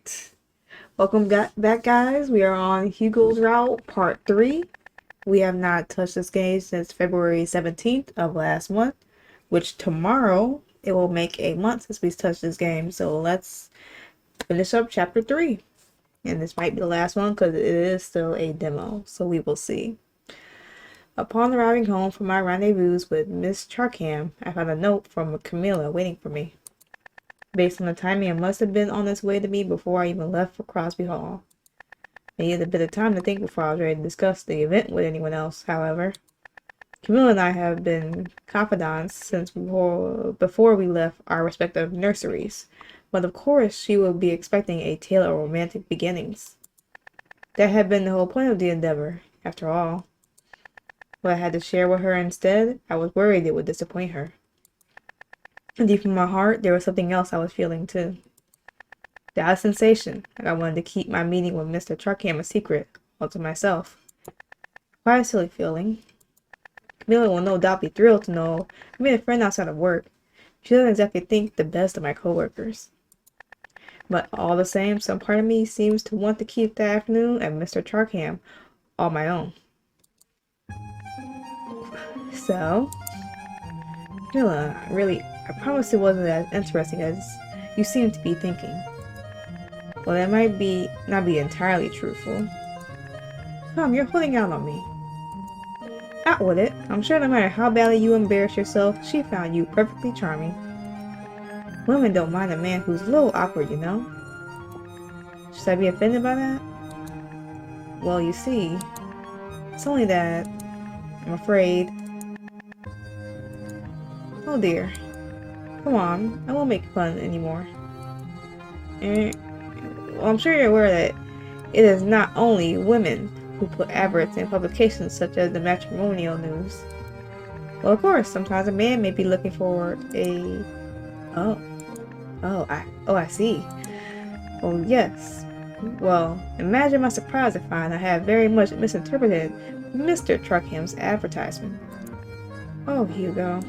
Alright, welcome back guys. We are on Hugo's Route Part 3. We have not touched this game since February 17th of last month, which tomorrow it will make a month since we touched this game. So let's finish up Chapter 3. And this might be the last one because it is still a demo, so we will see. Upon arriving home from my rendezvous with Miss Charkham, I found a note from Camilla waiting for me. Based on the timing, it must have been on its way to me before I even left for Crosby Hall. I needed a bit of time to think before I was ready to discuss the event with anyone else, however. Camilla and I have been confidants since before we left our respective nurseries, but of course she would be expecting a tale of romantic beginnings. That had been the whole point of the endeavor, after all. What I had to share with her instead, I was worried it would disappoint her. And deep in my heart, there was something else I was feeling too. The odd sensation, like I wanted to keep my meeting with Mr. Charkham a secret, all to myself. Quite a silly feeling. Camilla will no doubt be thrilled to know I made a friend outside of work. She doesn't exactly think the best of my coworkers. But all the same, some part of me seems to want to keep the afternoon at Mr. Charkham all my own. So, Camilla, I promise it wasn't as interesting as you seem to be thinking. Well, that might not be entirely truthful. Come, you're holding out on me. Out with it. I'm sure no matter how badly you embarrass yourself, she found you perfectly charming. Women don't mind a man who's a little awkward, you know. Should I be offended by that? Well, you see, it's only that, I'm afraid. Oh dear. Come on, I won't make fun anymore. Well, I'm sure you're aware that it is not only women who put adverts in publications such as the matrimonial news. Well, of course, sometimes a man may be looking for a... I see. Oh, yes. Well, imagine my surprise to find I have very much misinterpreted Mr. Charkham's advertisement. Oh, Hugo.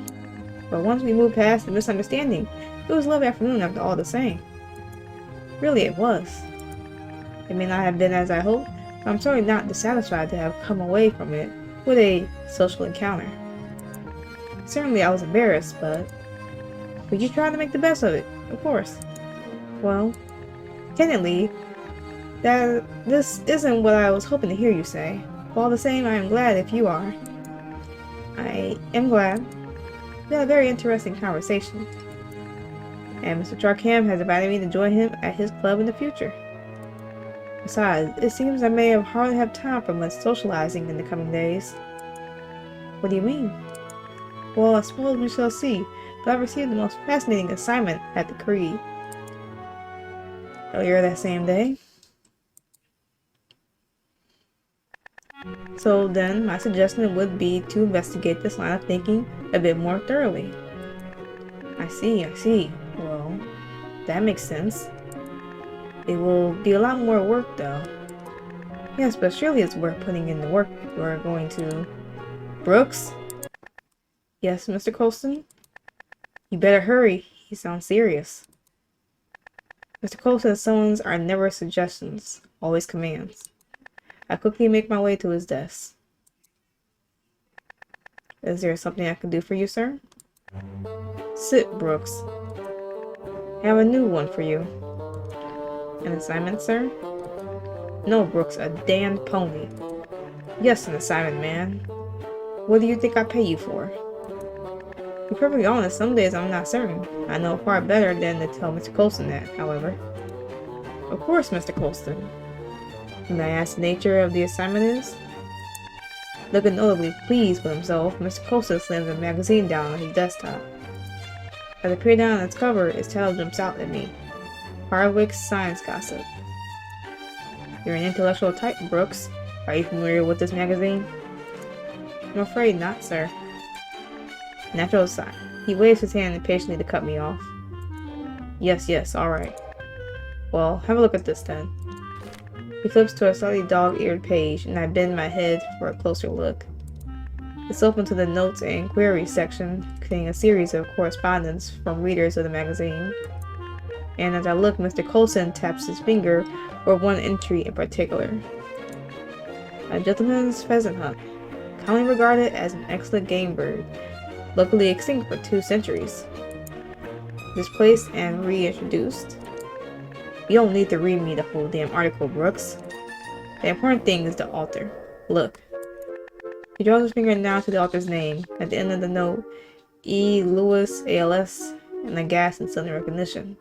But once we moved past the misunderstanding, it was a lovely afternoon after all the same. Really, it was. It may not have been as I hoped, but I'm certainly not dissatisfied to have come away from it with a social encounter. Certainly I was embarrassed, but you tried to make the best of it, of course. Well, candidly, this isn't what I was hoping to hear you say. But all the same, I am glad if you are. I am glad. We had a very interesting conversation. And Mr. Charkham has invited me to join him at his club in the future. Besides, it seems I may hardly have time for much socializing in the coming days. What do you mean? Well, I suppose we shall see, but I've received the most fascinating assignment at the Creed. Earlier that same day. So then, my suggestion would be to investigate this line of thinking a bit more thoroughly. I see. Well, that makes sense. It will be a lot more work, though. Yes, but surely it's worth putting in the work if we're going to... Brooks? Yes, Mr. Colston? You better hurry. He sounds serious. Mr. Colston's summons are never suggestions, always commands. I quickly make my way to his desk. Is there something I can do for you, sir? Sit, Brooks. I have a new one for you. An assignment, sir? No, Brooks, a damned pony. Yes, an assignment, man. What do you think I pay you for? To be perfectly honest, some days I'm not certain. I know far better than to tell Mr. Colston that, however. Of course, Mr. Colston. May I ask the nature of the assignment is? Looking notably pleased with himself, Mr. Colston slams a magazine down on his desktop. As I peer down on its cover, its title jumps out at me. Hardwick's Science Gossip. You're an intellectual type, Brooks. Are you familiar with this magazine? I'm afraid not, sir. Natural aside. He waves his hand impatiently to cut me off. Yes, alright. Well, have a look at this then. He flips to a slightly dog-eared page, and I bend my head for a closer look. It's open to the notes and queries section, containing a series of correspondence from readers of the magazine. And as I look, Mr. Coulson taps his finger for one entry in particular. A gentleman's pheasant hunt, commonly regarded as an excellent game bird, locally extinct for 2 centuries. Displaced and reintroduced. You don't need to read me the whole damn article, Brooks. The important thing is the author. Look. He draws his finger down to the author's name. At the end of the note, E. Lewis, ALS, and a gasp in sudden recognition.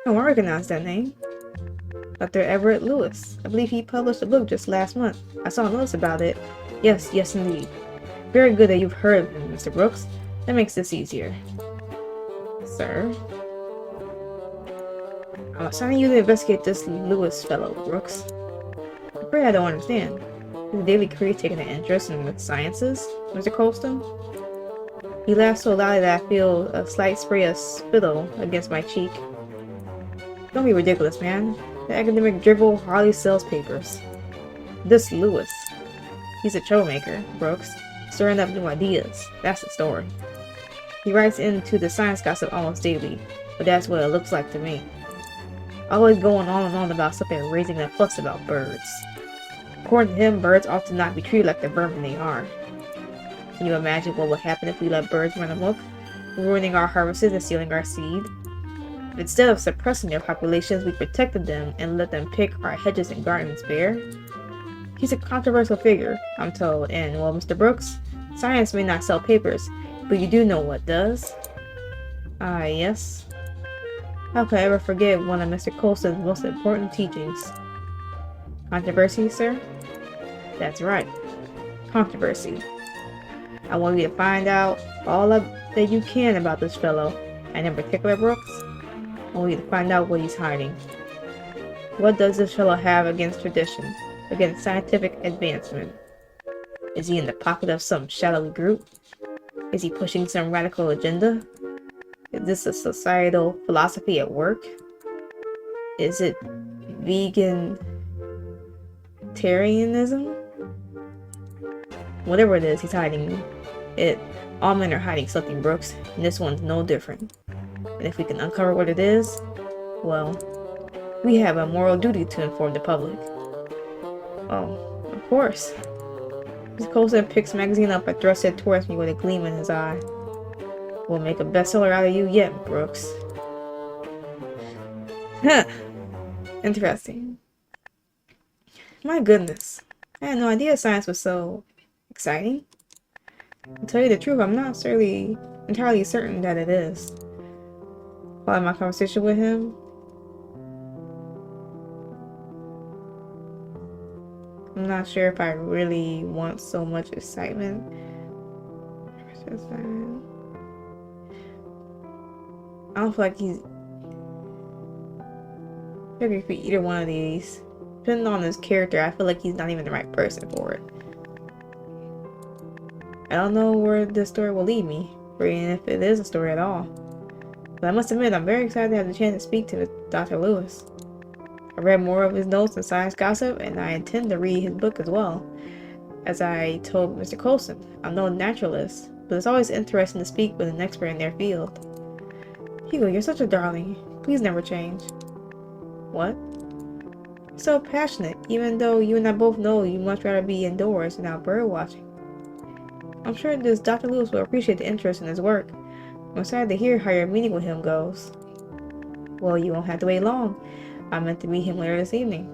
Oh, I recognize that name. Dr. Everett Lewis. I believe he published a book just last month. I saw a notice about it. Yes, indeed. Very good that you've heard of him, Mr. Brooks. That makes this easier. Sir? I'm assigning you to investigate this Lewis fellow, Brooks. I'm afraid I don't understand. Is the Daily Creed taking an interest in the sciences, Mr. Colston? He laughs so loudly that I feel a slight spray of spittle against my cheek. Don't be ridiculous, man. The academic dribble hardly sells papers. This Lewis. He's a troublemaker, Brooks. Stirring up new ideas. That's the story. He writes into the science gossip almost daily, but that's what it looks like to me. Always going on and on about something and raising a fuss about birds. According to him, birds ought to not be treated like the vermin they are. Can you imagine what would happen if we let birds run amok, ruining our harvests and stealing our seed? Instead of suppressing their populations, we protected them and let them pick our hedges and gardens bare. He's a controversial figure, I'm told, and, well, Mr. Brooks, science may not sell papers, but you do know what does. Ah, yes. How could I ever forget one of Mr. Coulson's most important teachings? Controversy, sir? That's right. Controversy. I want you to find out all that you can about this fellow, and in particular, Brooks, I want you to find out what he's hiding. What does this fellow have against tradition, against scientific advancement? Is he in the pocket of some shadowy group? Is he pushing some radical agenda? Is this a societal philosophy at work? Is it vegetarianism? Whatever it is, he's hiding it. All men are hiding something, Brooks, and this one's no different. And if we can uncover what it is, well, we have a moral duty to inform the public. Oh, of course. Mr. Coulson picks the magazine up and thrusts it towards me with a gleam in his eye. We'll make a bestseller out of you yet, Brooks. Huh. Interesting. My goodness. I had no idea science was so exciting. To tell you the truth, I'm not entirely certain that it is. Following my conversation with him, I'm not sure if I really want so much excitement. I don't feel like he's figuring for either one of these. Depending on his character, I feel like he's not even the right person for it. I don't know where this story will lead me, or even if it is a story at all. But I must admit, I'm very excited to have the chance to speak to Dr. Lewis. I read more of his notes in Science Gossip, and I intend to read his book as well. As I told Mr. Coulson, I'm no naturalist, but it's always interesting to speak with an expert in their field. Hugo, you're such a darling. Please never change. What? You're so passionate, even though you and I both know you'd much rather be indoors and out bird watching. I'm sure this Dr. Lewis will appreciate the interest in his work. I'm excited to hear how your meeting with him goes. Well, you won't have to wait long. I meant to meet him later this evening.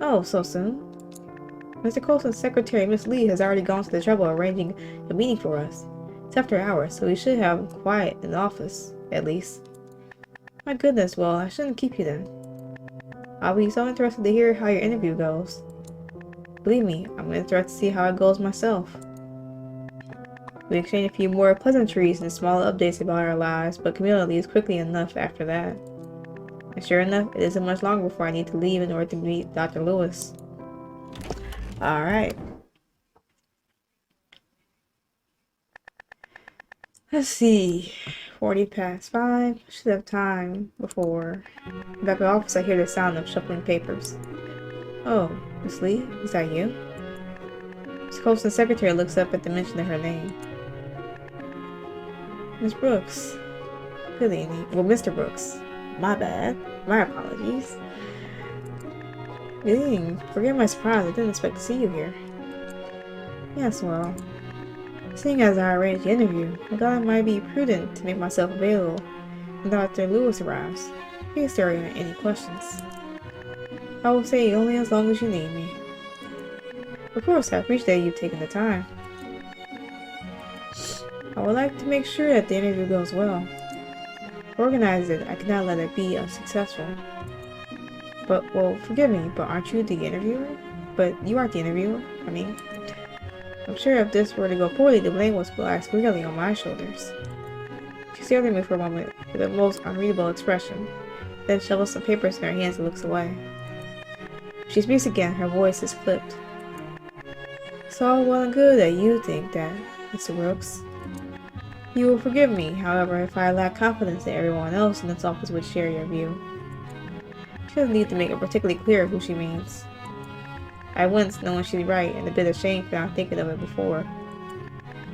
Oh, so soon? Mr. Coulson's secretary, Miss Lee, has already gone to the trouble of arranging a meeting for us. It's after hours, so we should have quiet in the office, at least. My goodness, well, I shouldn't keep you then. I'll be so interested to hear how your interview goes. Believe me, I'm interested to see how it goes myself. We exchange a few more pleasantries and small updates about our lives, but Camilla leaves quickly enough after that. And sure enough, it isn't much longer before I need to leave in order to meet Dr. Lewis. Alright. Let's see. 40 past 5. Should have time before. Back at the office, I hear the sound of shuffling papers. Oh, Miss Lee, is that you? Miss Coulson's secretary looks up at the mention of her name. Miss Brooks, Good evening. Well, Mr. Brooks. My bad. My apologies. Good evening. Forgive my surprise. I didn't expect to see you here. Yes, well, seeing as I arranged the interview, I thought it might be prudent to make myself available when Dr. Lewis arrives. Please stare at any questions. I will stay only as long as you need me. Of course, I appreciate you taking the time. I would like to make sure that the interview goes well. Organize it, I cannot let it be unsuccessful. But, well, forgive me, but aren't you the interviewer? But you aren't the interviewer, I'm sure if this were to go poorly, the blame will lie squarely on my shoulders. She stared at me for a moment with a most unreadable expression, then shovels some papers in her hands and looks away. She speaks again, her voice is clipped. It's all well and good that you think that, Mr. Brooks. You will forgive me, however, if I lack confidence that everyone else in this office would share your view. She doesn't need to make it particularly clear who she means. I wince knowing she's right and a bit ashamed for not thinking of it before.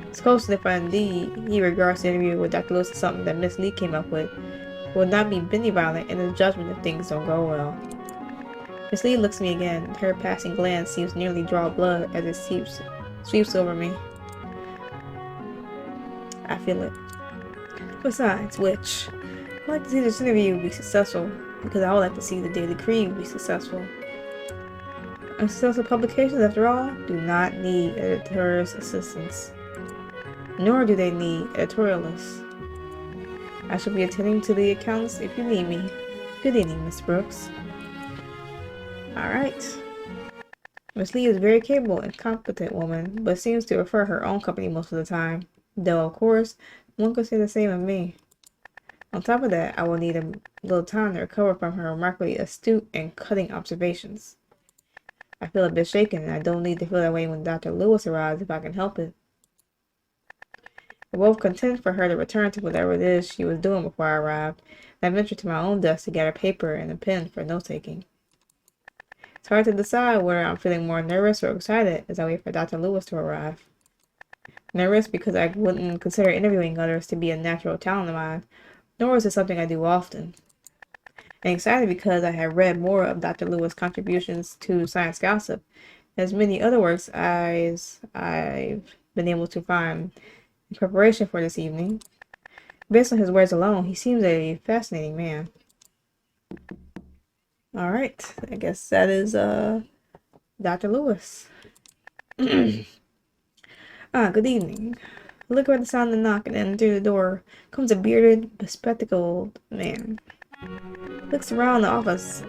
It's close to if indeed he regards the interview with Dr. Lewis as something that Miss Lee came up with, will not be benevolent in his judgment if things don't go well. Miss Lee looks at me again. Her passing glance seems to nearly draw blood as it sweeps over me. I feel it. Besides which, I'd like to see this interview be successful, because I would like to see the Daily Creed be successful. And successful publications, after all, do not need editor's assistance. Nor do they need editorialists. I shall be attending to the accounts if you need me. Good evening, Miss Brooks. Alright. Miss Lee is a very capable and competent woman, but seems to prefer her own company most of the time. Though, of course, one could say the same of me. On top of that, I will need a little time to recover from her remarkably astute and cutting observations. I feel a bit shaken, and I don't need to feel that way when Dr. Lewis arrives if I can help it. We're both content for her to return to whatever it is she was doing before I arrived, and I ventured to my own desk to gather paper and a pen for note-taking. It's hard to decide whether I'm feeling more nervous or excited as I wait for Dr. Lewis to arrive. Nervous because I wouldn't consider interviewing others to be a natural talent of mine, nor is it something I do often. And excited because I have read more of Dr. Lewis' contributions to science gossip, as many other works as I've been able to find in preparation for this evening. Based on his words alone, he seems a fascinating man. Alright, I guess that is Dr. Lewis. Good evening. Look at the sound of the knock, and then through the door comes a bearded, bespectacled man. Looks around the office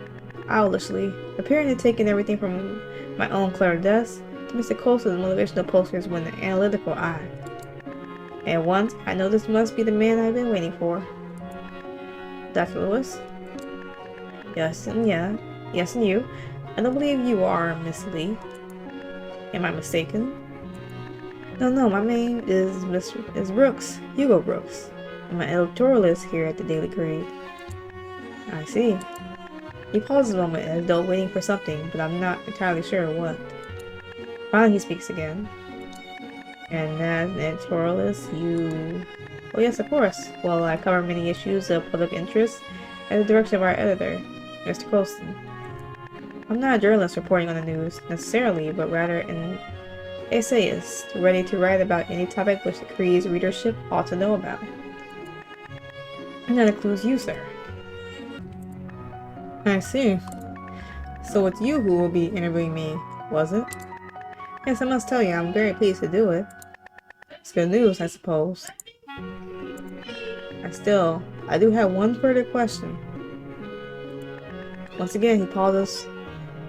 owlishly, appearing to take in everything from my own cluttered desk to Mr. Coulson's motivational posters with an analytical eye. At once, I know this must be the man I've been waiting for. Dr. Lewis? Yes, and you. I don't believe you are Miss Lee. Am I mistaken? No, my name is Brooks, Hugo Brooks. I'm an editorialist here at the Daily Creed. I see. He pauses a moment as though waiting for something, but I'm not entirely sure what. Finally he speaks again. And as an editorialist, you... Oh yes, of course. Well, I cover many issues of public interest at the direction of our editor, Mr. Coulson. I'm not a journalist reporting on the news, necessarily, but rather an essayist, ready to write about any topic which the Creed's readership ought to know about. And that includes you, sir. I see. So it's you who will be interviewing me, was it? Yes, I must tell you, I'm very pleased to do it. It's good news, I suppose. I do have one further question. Once again, he pauses,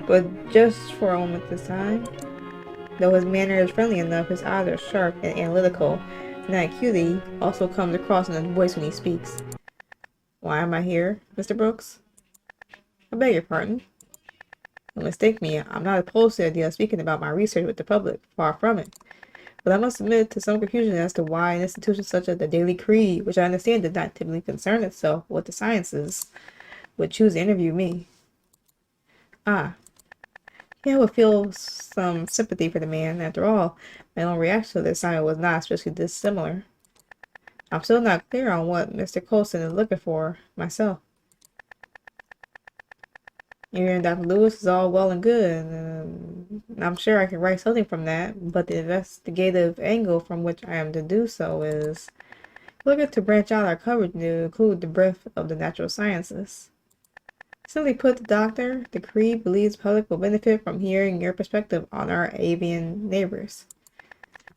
but just for a moment this time. Though his manner is friendly enough, his eyes are sharp and analytical, and that acuity also comes across in his voice when he speaks. Why am I here, Mr. Brooks? I beg your pardon. Don't mistake me, I'm not opposed to the idea of speaking about my research with the public, far from it. But I must admit to some confusion as to why an institution such as the Daily Creed, which I understand does not typically concern itself with the sciences, would choose to interview me. I would feel some sympathy for the man. After all, my own reaction to the assignment was not especially dissimilar. I'm still not clear on what Mr. Coulson is looking for myself. You and Dr. Lewis is all well and good, and I'm sure I can write something from that, but the investigative angle from which I am to do so is looking to branch out our coverage to include the breadth of the natural sciences. Simply put, the doctor, the Creed believes the public will benefit from hearing your perspective on our avian neighbors.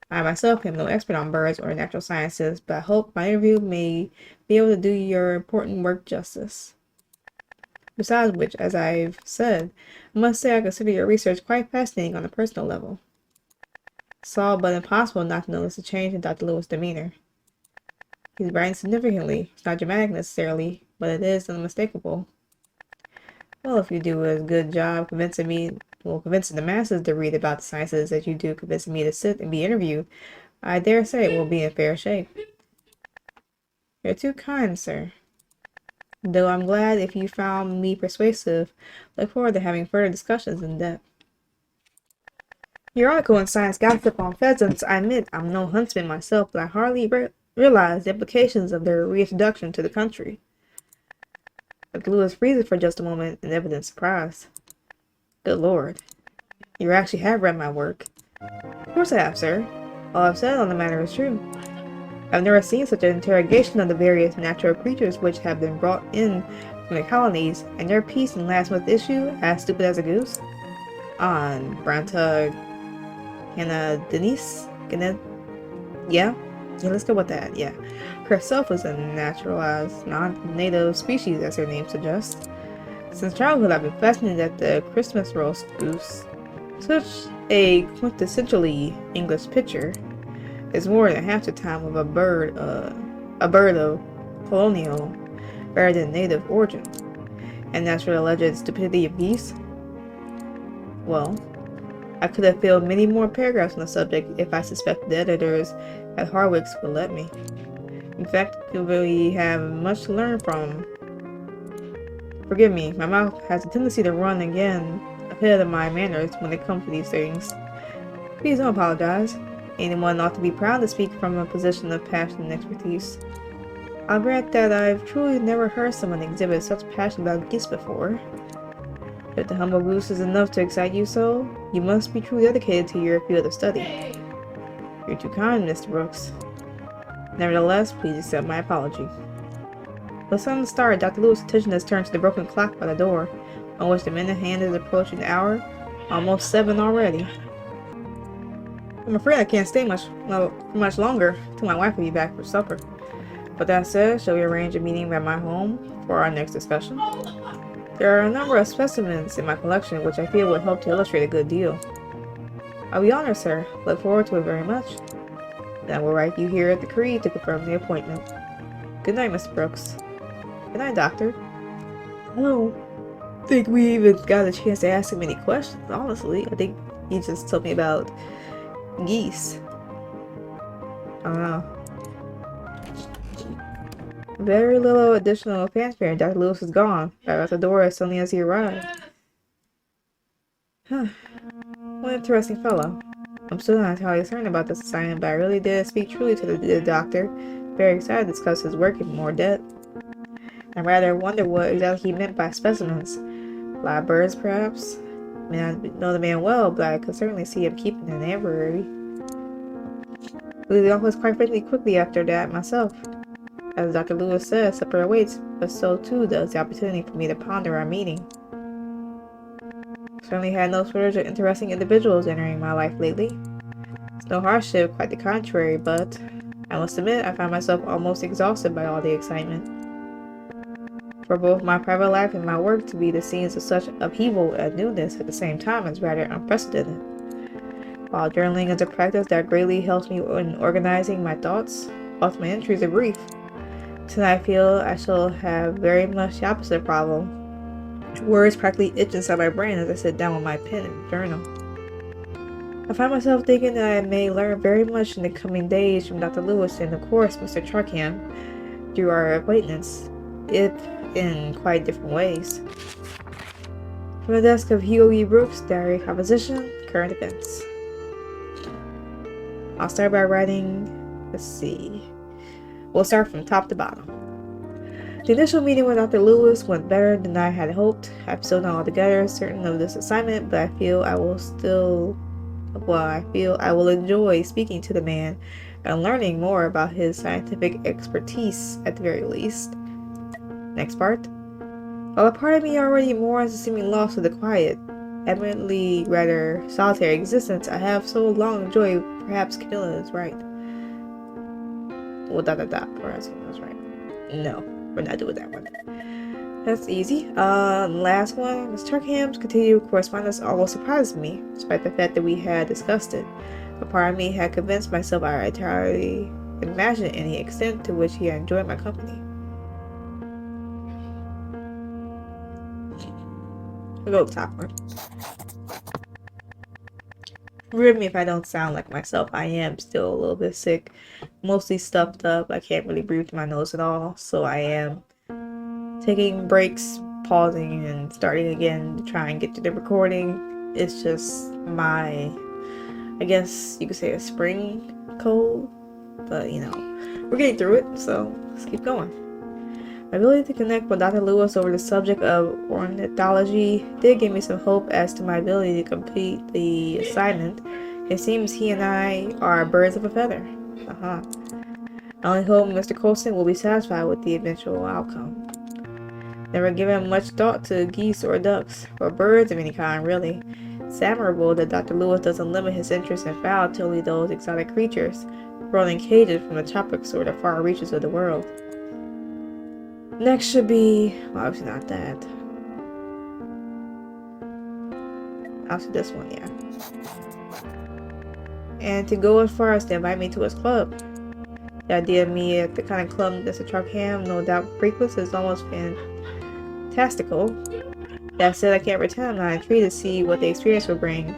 I myself am no expert on birds or natural sciences, but I hope my interview may be able to do your important work justice. Besides which, as I've said, I must say I consider your research quite fascinating on a personal level. It's all but impossible not to notice a change in Dr. Lewis' demeanor. He's brightened significantly. It's not dramatic necessarily, but it is unmistakable. Well, if you do a good job convincing the masses to read about the sciences as you do convincing me to sit and be interviewed, I dare say it will be in fair shape. You're too kind, sir. Though I'm glad if you found me persuasive, look forward to having further discussions in depth. Your article in Science Gossip on pheasants, I admit I'm no huntsman myself, but I hardly realize the implications of their reintroduction to the country. Dr. Lewis freezes for just a moment in evident surprise. Good Lord. You actually have read my work. Of course I have, sir. All I've said on the matter is true. I've never seen such an interrogation of the various natural creatures which have been brought in from the colonies, and your piece in last month's issue, as stupid as a goose, on Brantag Denise? Yeah, let's go with that, yeah. Herself is a naturalized, non-native species, as her name suggests. Since childhood, I've been fascinated at the Christmas roast goose. Such a quintessentially English picture is more than half the time of a bird of colonial rather than native origin. And that's for the alleged stupidity of geese? Well, I could have filled many more paragraphs on the subject if I suspect the editors at Harwick's would let me. In fact, you really have much to learn from. Forgive me, my mouth has a tendency to run again ahead of my manners when it comes to these things. Please don't apologize. Anyone ought to be proud to speak from a position of passion and expertise. I'll grant that I've truly never heard someone exhibit such passion about geese before. If the humble goose is enough to excite you so, you must be truly dedicated to your field of study. You're too kind, Mr. Brooks. Nevertheless, please accept my apology. The sun started. Dr. Lewis' attention has turned to the broken clock by the door, on which the minute hand is approaching the hour. Almost 7 already. I'm afraid I can't stay much longer till my wife will be back for supper. But that said, shall we arrange a meeting at my home for our next discussion? There are a number of specimens in my collection which I feel would help to illustrate a good deal. I'll be honored, sir. Look forward to it very much. Then I will write you here at the Creed to confirm the appointment. Good night, Mr. Brooks. Good night, Doctor. I don't think we even got a chance to ask him any questions, honestly. I think he just told me about geese. I don't know. Very little additional fanfare. Dr. Lewis is gone. Right out the door as suddenly as he arrived. What an interesting fellow. I'm still not entirely certain about this assignment, but I really did speak truly to the doctor. Very excited to discuss his work in more depth. I rather wonder what exactly he meant by specimens. Live birds, perhaps? I may not know the man well, but I could certainly see him keeping an aviary. Leaving the office quite frankly quickly after that myself. As Dr. Lewis says, supper awaits, but so too does the opportunity for me to ponder our meeting. Certainly had no shortage of interesting individuals entering my life lately. It's no hardship, quite the contrary, but I must admit I find myself almost exhausted by all the excitement. For both my private life and my work to be the scenes of such upheaval and newness at the same time is rather unprecedented. While journaling is a practice that greatly helps me in organizing my thoughts, both my entries are brief. Tonight I feel I shall have very much the opposite problem. Words practically itch inside my brain as I sit down with my pen and journal. I find myself thinking that I may learn very much in the coming days from Dr. Lewis and, of course, Mr. Charkham through our acquaintance, if in quite different ways. From the desk of Hugo Brooks, Diary Composition, Current Events. I'll start by writing, let's see. We'll start from top to bottom. The initial meeting with Dr. Lewis went better than I had hoped. I'm still not altogether certain of this assignment, but I feel I will enjoy speaking to the man and learning more about his scientific expertise at the very least. Next part. While a part of me already mourns the seeming loss of the quiet, evidently rather solitary existence I have so long enjoyed, perhaps Camilla is right. Well, perhaps Camilla is right. No, we're not doing that one. That's easy. Last one. Ms. Charkham's continued correspondence almost surprised me, despite the fact that we had discussed it. A part of me had convinced myself I entirely imagined any extent to which he had enjoyed my company. We'll go top one. Forgive me if I don't sound like myself. I am still a little bit sick, mostly stuffed up. I can't really breathe through my nose at all, so I am taking breaks, pausing, and starting again to try and get to the recording. It's just my, I guess you could say, a spring cold, but you know, we're getting through it, so let's keep going. My ability to connect with Dr. Lewis over the subject of ornithology did give me some hope as to my ability to complete the assignment. It seems he and I are birds of a feather. I only hope Mr. Coulson will be satisfied with the eventual outcome. Never given much thought to geese or ducks, or birds of any kind, really. It's admirable that Dr. Lewis doesn't limit his interest in fowl to only those exotic creatures, brought in cages from the tropics or the far reaches of the world. Next should be, well, obviously not that. Obviously this one, yeah. And to go as far as to invite me to his club. The idea of me at the kind of club Mr. Charkham no doubt frequents is almost fantastical. That said, I can't pretend I'm not intrigued to see what the experience will bring,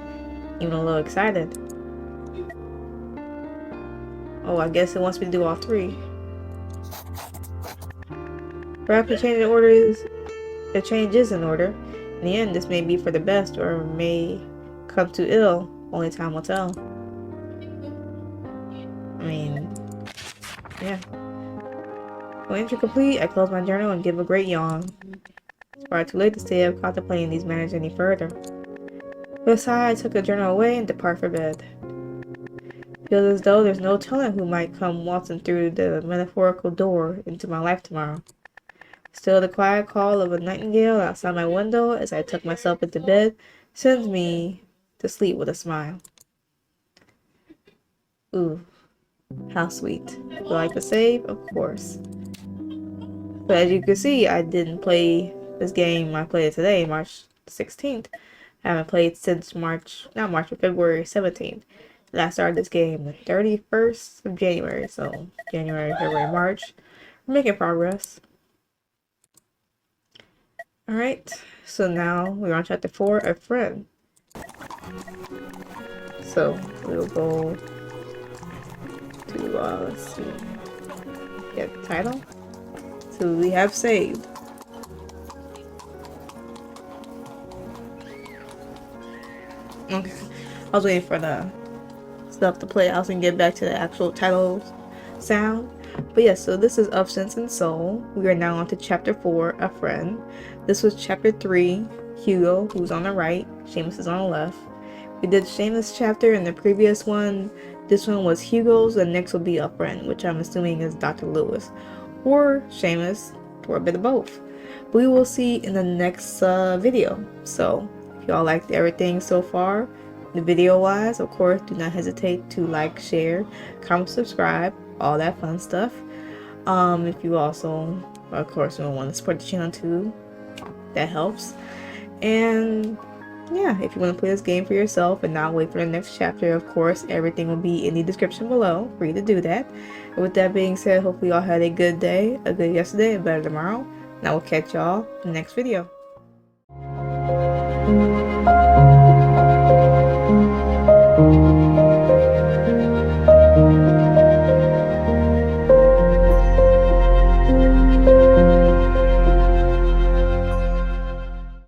even a little excited. Oh, I guess it wants me to do all three. Perhaps the change is in order. In the end, this may be for the best, or may come to ill. Only time will tell. I mean, yeah. When entry complete, I close my journal and give a great yawn. It's far too late to stay up contemplating these matters any further. With a sigh, I took the journal away and depart for bed. Feels as though there's no telling who might come waltzing through the metaphorical door into my life tomorrow. Still, the quiet call of a nightingale outside my window as I tuck myself into bed sends me to sleep with a smile. Ooh, how sweet. Would you like to save? Of course. But as you can see, I didn't play this game. I played it today, March 16th. I haven't played since February 17th. And I started this game the 31st of January. So, January, February, March. We're making progress. Alright, so now we're on chapter 4, A Friend. So, we'll go to, let's see, get the title. So we have saved. Okay, I was waiting for the stuff to play out and get back to the actual title sound. But yes, so this is Of Sense and Soul. We are now on to chapter 4, A Friend. This was chapter 3, Hugo, who's on the right, Seamus is on the left. We did Seamus' chapter in the previous one. This one was Hugo's, and next will be A Friend, which I'm assuming is Dr. Lewis. Or Seamus, or a bit of both. We will see in the next video. So, if y'all liked everything so far, the video-wise, of course, do not hesitate to like, share, comment, subscribe, all that fun stuff. If you also, of course, want to support the channel too, that helps. And yeah, if you want to play this game for yourself and not wait for the next chapter, of course, everything will be in the description below for you to do that. And with that being said, hopefully y'all had a good day, a good yesterday, and better tomorrow. And I will catch y'all in the next video.